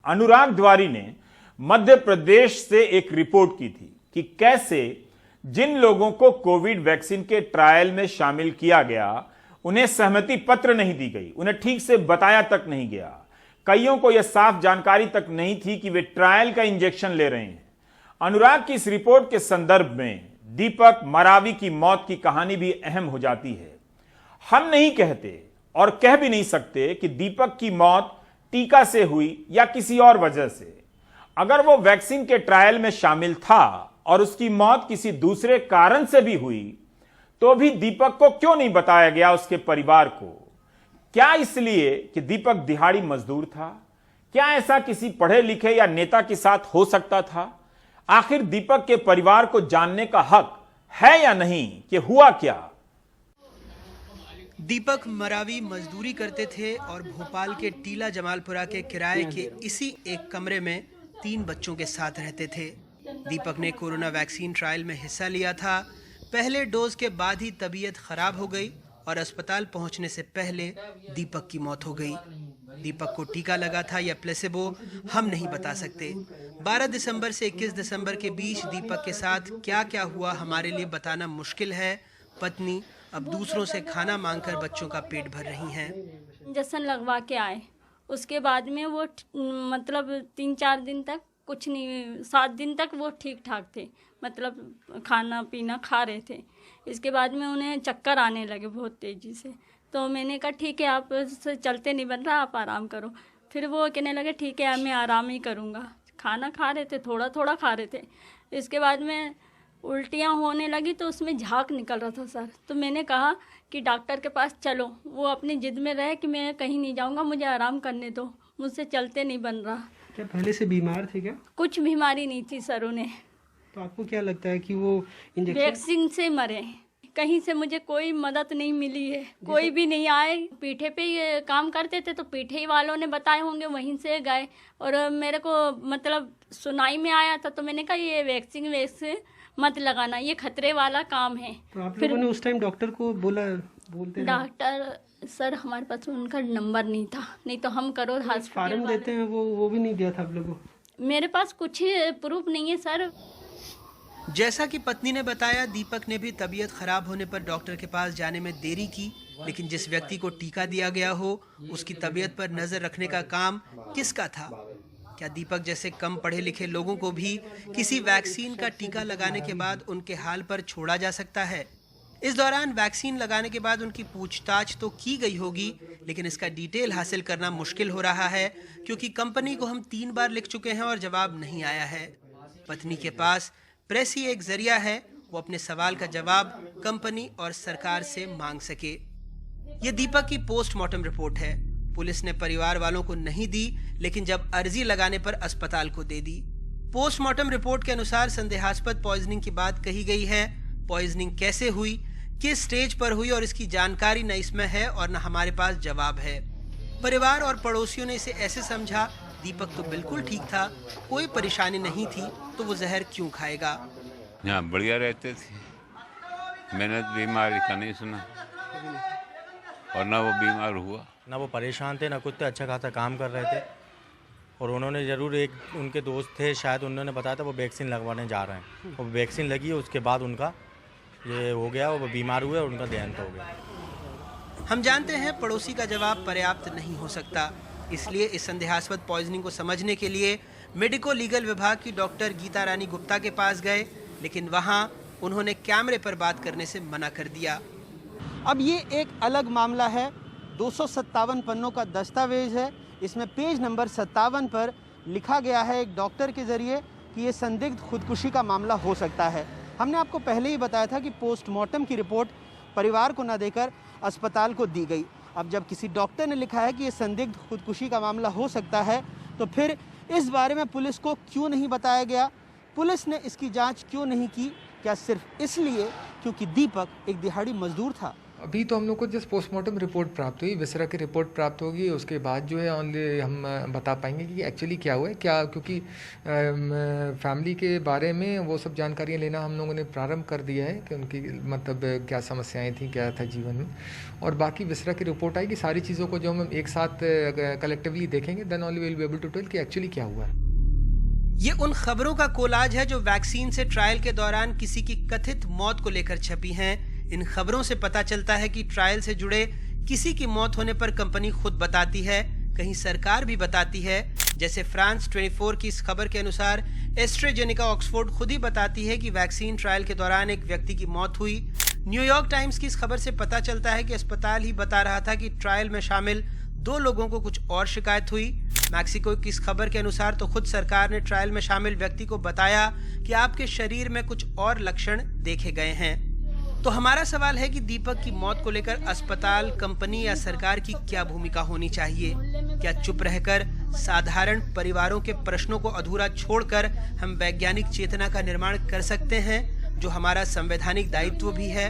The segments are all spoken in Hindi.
अनुराग द्वारी ने मध्य प्रदेश से एक रिपोर्ट की थी कि कैसे जिन लोगों को कोविड वैक्सीन के ट्रायल में शामिल किया गया उन्हें सहमति पत्र नहीं दी गई, उन्हें ठीक से बताया तक नहीं गया। कईयों को यह साफ जानकारी तक नहीं थी कि वे ट्रायल का इंजेक्शन ले रहे हैं। अनुराग की इस रिपोर्ट के संदर्भ में दीपक मरावी की मौत की कहानी भी अहम हो जाती है। हम नहीं कहते और कह भी नहीं सकते कि दीपक की मौत टीका से हुई या किसी और वजह से। अगर वो वैक्सीन के ट्रायल में शामिल था और उसकी मौत किसी दूसरे कारण से भी हुई तो भी दीपक को क्यों नहीं बताया गया उसके परिवार को? क्या इसलिए कि दीपक दिहाड़ी मजदूर था? क्या ऐसा किसी पढ़े लिखे या नेता के साथ हो सकता था? आखिर दीपक के परिवार को जानने का हक है या नहीं कि हुआ क्या? दीपक मरावी मजदूरी करते थे और भोपाल के टीला जमालपुरा के किराए के इसी एक कमरे में 3 बच्चों के साथ रहते थे। दीपक ने कोरोना वैक्सीन ट्रायल में हिस्सा लिया था। पहले डोज के बाद ही तबीयत खराब हो गई और अस्पताल पहुंचने से पहले दीपक की मौत हो गई। दीपक को टीका लगा था या प्लेसेबो हम नहीं बता सकते। 12 दिसंबर से 21 दिसंबर के बीच दीपक के साथ क्या क्या हुआ हमारे लिए बताना मुश्किल है। पत्नी अब दूसरों से खाना मांगकर बच्चों का पेट भर रही हैं। इंजेक्शन लगवा के आए, उसके बाद में वो मतलब 3-4 दिन तक कुछ नहीं, 7 दिन तक वो ठीक ठाक थे, मतलब खाना पीना खा रहे थे। इसके बाद में उन्हें चक्कर आने लगे बहुत तेज़ी से। तो मैंने कहा ठीक है, आप से चलते नहीं बन रहा, आप आराम करो। फिर वो कहने लगे ठीक है, मैं आराम ही करूँगा। खाना खा रहे थे, थोड़ा थोड़ा खा रहे थे। इसके बाद में उल्टियाँ होने लगी तो उसमें झाग निकल रहा था सर। तो मैंने कहा कि डॉक्टर के पास चलो। वो अपनी जिद में रहे कि मैं कहीं नहीं जाऊँगा, मुझे आराम करने दो, मुझसे चलते नहीं बन रहा। क्या पहले से बीमार थे क्या? कुछ बीमारी नहीं थी सर उन्हें। तो आपको क्या लगता है कि वो इंजेक्शन वैक्सीन से मरे? कहीं से मुझे कोई मदद नहीं मिली है, कोई भी नहीं आए। पीठे पे ये काम करते थे तो पीठे ही वालों ने बताए होंगे, वहीं से गए। और मेरे को मतलब सुनाई में आया था तो मैंने कहा ये वैक्सीन मत लगाना, ये खतरे वाला काम है। तो आप लोगों ने उस टाइम डॉक्टर को बोलते डॉक्टर सर हमारे पास उनका नंबर नहीं था, नहीं तो हम करो हॉस्पिटल फार्म देते हैं वो भी नहीं दिया था आप लोगों को? मेरे पास कुछ प्रूफ नहीं है सर। जैसा कि पत्नी ने बताया, दीपक ने भी तबीयत खराब होने पर डॉक्टर के पास जाने में देरी की, लेकिन जिस व्यक्ति को टीका दिया गया हो उसकी तबीयत पर नजर रखने का काम किसका था? क्या दीपक जैसे कम पढ़े लिखे लोगों को भी किसी वैक्सीन का टीका लगाने के बाद उनके हाल पर छोड़ा जा सकता है? इस दौरान वैक्सीन लगाने के बाद उनकी पूछताछ तो की गई होगी, लेकिन इसका डिटेल हासिल करना मुश्किल हो रहा है क्योंकि कंपनी को हम 3 बार लिख चुके हैं और जवाब नहीं आया है। पत्नी के पास प्रेस ही एक जरिया है, वो अपने सवाल का जवाब कंपनी और सरकार से मांग सके। ये दीपक की पोस्टमार्टम रिपोर्ट है। पुलिस ने परिवार वालों को नहीं दी, लेकिन जब अर्जी लगाने पर अस्पताल को दे दी। पोस्टमार्टम रिपोर्ट के अनुसार संदेहास्पद पॉइजनिंग की बात कही गई है। पॉइजनिंग कैसे हुई, किस स्टेज पर हुई और इसकी जानकारी न इसमें है और न हमारे पास जवाब है। परिवार और पड़ोसियों ने इसे ऐसे समझा, दीपक तो बिल्कुल ठीक था, कोई परेशानी नहीं थी, तो वो जहर क्यों खाएगा। यहाँ बढ़िया रहते थे, मैंने बीमारी का नहीं सुना और ना वो बीमार हुआ, ना वो परेशान थे, ना कुछ थे, अच्छा खासा काम कर रहे थे। और उन्होंने ज़रूर, एक उनके दोस्त थे शायद, उन्होंने बताया था वो वैक्सीन लगवाने जा रहे हैं। वो वैक्सीन लगी है, उसके बाद उनका ये हो गया, वो बीमार हुए और उनका देहांत हो गया। हम जानते हैं पड़ोसी का जवाब पर्याप्त नहीं हो सकता, इसलिए इस संदेहास्पद पॉइजनिंग को समझने के लिए मेडिको लीगल विभाग की डॉक्टर गीता रानी गुप्ता के पास गए, लेकिन वहाँ उन्होंने कैमरे पर बात करने से मना कर दिया। अब ये एक अलग मामला है। 257 पन्नों का दस्तावेज है। इसमें पेज नंबर 57 पर लिखा गया है एक डॉक्टर के जरिए कि ये संदिग्ध खुदकुशी का मामला हो सकता है। हमने आपको पहले ही बताया था कि पोस्टमार्टम की रिपोर्ट परिवार को न देकर अस्पताल को दी गई। अब जब किसी डॉक्टर ने लिखा है कि ये संदिग्ध खुदकुशी का मामला हो सकता है, तो फिर इस बारे में पुलिस को क्यों नहीं बताया गया? पुलिस ने इसकी जांच क्यों नहीं की? क्या सिर्फ इसलिए क्योंकि दीपक एक दिहाड़ी मजदूर था? अभी तो हम लोग को जस्ट पोस्टमार्टम रिपोर्ट प्राप्त हुई, विसरा की रिपोर्ट प्राप्त होगी, उसके बाद जो है ऑनली हम बता पाएंगे कि एक्चुअली क्या हुआ है क्या, क्योंकि फैमिली के बारे में वो सब जानकारियाँ लेना हम लोगों ने प्रारंभ कर दिया है कि उनकी मतलब क्या समस्याएं थी, क्या था जीवन में, और बाकी विसरा की रिपोर्ट आएगी। सारी चीज़ों को जो हम एक साथ कलेक्टिवली देखेंगे then only will be able to tell कि एक्चुअली क्या हुआ है। ये उन खबरों का कोलाज है जो वैक्सीन से ट्रायल के दौरान किसी की कथित मौत को लेकर छपी हैं। इन खबरों से पता चलता है कि ट्रायल से जुड़े किसी की मौत होने पर कंपनी खुद बताती है, कहीं सरकार भी बताती है। जैसे फ्रांस 24 की इस खबर के अनुसार एस्ट्रेजेनिका ऑक्सफोर्ड खुद ही बताती है कि वैक्सीन ट्रायल के दौरान एक व्यक्ति की मौत हुई। न्यूयॉर्क टाइम्स की इस खबर से पता चलता है कि अस्पताल ही बता रहा था कि ट्रायल में शामिल 2 लोगों को कुछ और शिकायत हुई। मैक्सिको की इस खबर के अनुसार तो खुद सरकार ने ट्रायल में शामिल व्यक्ति को बताया कि आपके शरीर में कुछ और लक्षण देखे गए हैं। तो हमारा सवाल है कि दीपक की मौत को लेकर अस्पताल, कंपनी या सरकार की क्या भूमिका होनी चाहिए? क्या चुप रहकर साधारण परिवारों के प्रश्नों को अधूरा छोड़कर हम वैज्ञानिक चेतना का निर्माण कर सकते हैं, जो हमारा संवैधानिक दायित्व भी है?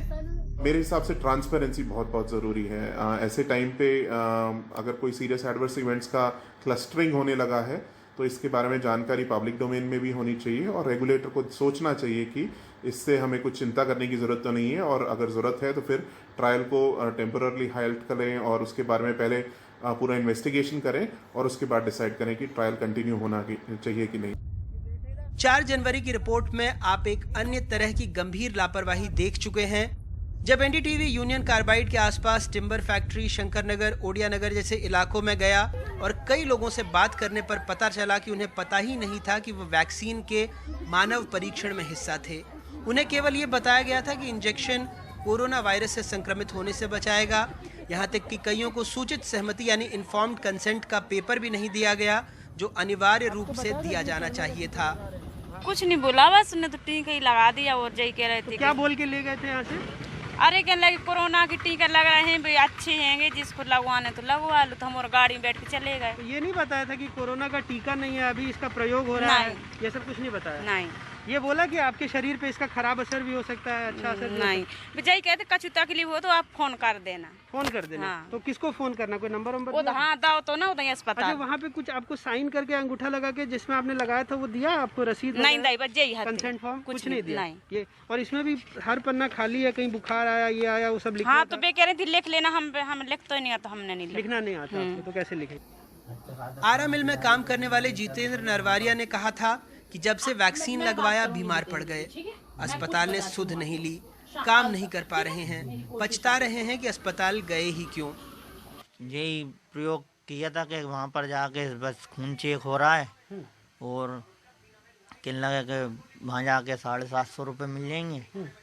मेरे हिसाब से ट्रांसपेरेंसी बहुत ज़रूरी है। ऐसे टाइम पे अगर कोई सीरियस एडवर्स इवेंट्स का क्लस्टरिंग होने लगा है तो इसके बारे में जानकारी पब्लिक डोमेन में भी होनी चाहिए और रेगुलेटर को सोचना चाहिए कि इससे हमें कुछ चिंता करने की ज़रूरत तो नहीं है, और अगर ज़रूरत है तो फिर ट्रायल को टेम्पररली हाल्ट करें और उसके बारे में पहले पूरा इन्वेस्टिगेशन करें और उसके बाद डिसाइड करें कि ट्रायल कंटिन्यू होना चाहिए कि नहीं। 4 जनवरी की रिपोर्ट में आप एक अन्य तरह की गंभीर लापरवाही देख चुके हैं, जब एनडीटीवी यूनियन कार्बाइड के आसपास टिम्बर फैक्ट्री, शंकर नगर, ओडिया नगर जैसे इलाकों में गया और कई लोगों से बात करने पर पता चला कि उन्हें पता ही नहीं था कि वो वैक्सीन के मानव परीक्षण में हिस्सा थे। उन्हें केवल ये बताया गया था कि इंजेक्शन कोरोना वायरस से संक्रमित होने से बचाएगा। यहाँ तक कि कईयों को सूचित सहमति यानी इन्फॉर्म्ड कंसेंट का पेपर भी नहीं दिया गया, जो अनिवार्य रूप से दिया जाना चाहिए था। कुछ नहीं बोला, बस उन्हें तो टीका ही लगा दिया और जय कह रहे थे। क्या बोल के ले गए थे यहाँ से? अरे कहने लगे कोरोना की टीका लग रहे हैं भाई, अच्छे हैं, जिसको लगवाने तो लगवा लो। तो हम और गाड़ी में बैठ के चले गए। तो ये नहीं बताया था कि कोरोना का टीका नहीं है, अभी इसका प्रयोग हो रहा है, ये सब कुछ नहीं बताया? नहीं। ये बोला कि आपके शरीर पे इसका खराब असर भी हो सकता है, अच्छा असर नहीं। विजय कहते कछु तकलीफ हो तो आप फोन कर देना। फोन कर देना। हाँ। तो किसको फोन करना, कोई नंबर वंबर? हाँ दाओ तो ना उधर अस्पताल। अच्छा, वहाँ पे कुछ आपको साइन करके अंगूठा लगा के जिसमें आपने लगाया था वो दिया आपको, रसीद? नहीं दाई, बस यही है कंसेंट फॉर्म कुछ नहीं दिया? नहीं। ये और इसमें भी हर पन्ना खाली है, कहीं बुखार आया, ये आया, वो सब लिखा? हाँ तो बे कह रही थी लिख लेना, हम लिख तो नहीं आता, हमने नहीं लिखना नहीं आता आपको, तो कैसे लिखे? आरा मिल में काम करने वाले जितेंद्र नरवारिया ने कहा था कि जब से वैक्सीन लगवाया बीमार पड़ गए, अस्पताल ने सुध नहीं ली, काम नहीं कर पा रहे हैं, पछता रहे हैं कि अस्पताल गए ही क्यों। यही प्रयोग किया था कि वहाँ पर जाके बस खून चेक हो रहा है और कहने लगा कि वहाँ जाके 750 रुपये मिल जाएंगे,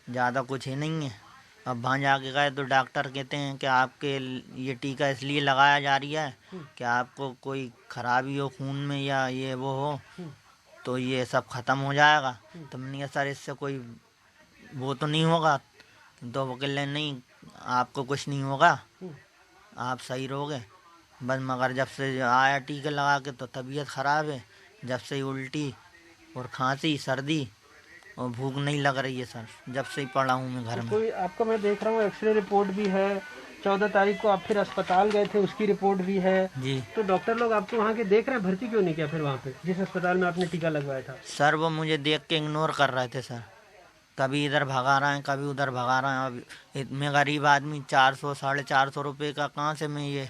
ज़्यादा कुछ ही नहीं है। अब वहाँ जाके गए तो डॉक्टर कहते हैं कि आपके ये टीका इसलिए लगाया जा रहा है कि आपको कोई खराबी हो खून में या ये वो हो तो ये सब ख़त्म हो जाएगा। तो मैंने कहा सर इससे कोई वो तो नहीं होगा? तो वो कह रहे नहीं आपको कुछ नहीं होगा, आप सही रहोगे बस। मगर जब से आया टीका लगा के तो तबीयत ख़राब है, जब से ही उल्टी और खांसी, सर्दी और भूख नहीं लग रही है सर, जब से ही पड़ा हूँ मैं घर में। कोई आपका मैं देख रहा हूँ एक्सरे रिपोर्ट भी है, 14 तारीख को आप फिर अस्पताल गए थे, उसकी रिपोर्ट भी है जी। तो डॉक्टर लोग आपको वहाँ के देख रहे हैं, भर्ती क्यों नहीं किया फिर वहाँ पे जिस अस्पताल में आपने टीका लगवाया था? सर वो मुझे देख के इग्नोर कर रहे थे सर, कभी इधर भगा रहे हैं, कभी उधर भगा रहे हैं। अब मैं गरीब आदमी 400 450 रुपये का कहाँ से मैं ये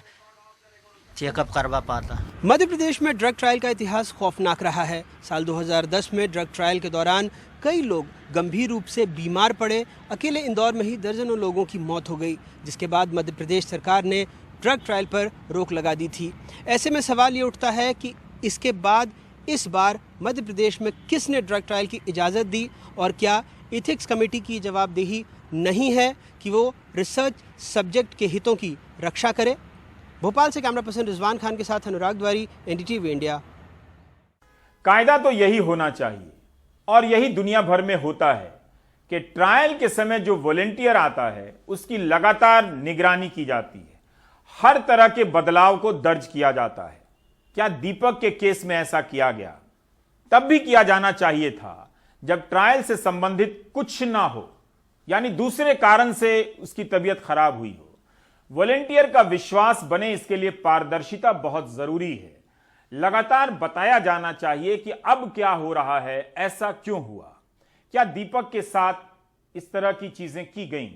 चेकअप करवा पाता। मध्य प्रदेश में ड्रग ट्रायल का इतिहास खौफनाक रहा है। साल 2010 में ड्रग ट्रायल के दौरान कई लोग गंभीर रूप से बीमार पड़े। अकेले इंदौर में ही दर्जनों लोगों की मौत हो गई, जिसके बाद मध्य प्रदेश सरकार ने ड्रग ट्रायल पर रोक लगा दी थी। ऐसे में सवाल ये उठता है कि इसके बाद इस बार मध्य प्रदेश में किसने ड्रग ट्रायल की इजाज़त दी और क्या एथिक्स कमेटी की जवाबदेही नहीं है कि वो रिसर्च सब्जेक्ट के हितों की रक्षा करे? भोपाल से कैमरा पर्सन रिजवान खान के साथ अनुराग द्वारी, एनडीटीवी इंडिया। कायदा तो यही होना चाहिए और यही दुनिया भर में होता है कि ट्रायल के समय जो वॉलंटियर आता है उसकी लगातार निगरानी की जाती है, हर तरह के बदलाव को दर्ज किया जाता है। क्या दीपक के केस में ऐसा किया गया? तब भी किया जाना चाहिए था जब ट्रायल से संबंधित कुछ ना हो, यानी दूसरे कारण से उसकी तबीयत खराब हुई हो। वॉलेंटियर का विश्वास बने, इसके लिए पारदर्शिता बहुत जरूरी है। लगातार बताया जाना चाहिए कि अब क्या हो रहा है, ऐसा क्यों हुआ, क्या दीपक के साथ इस तरह की चीजें की गईं।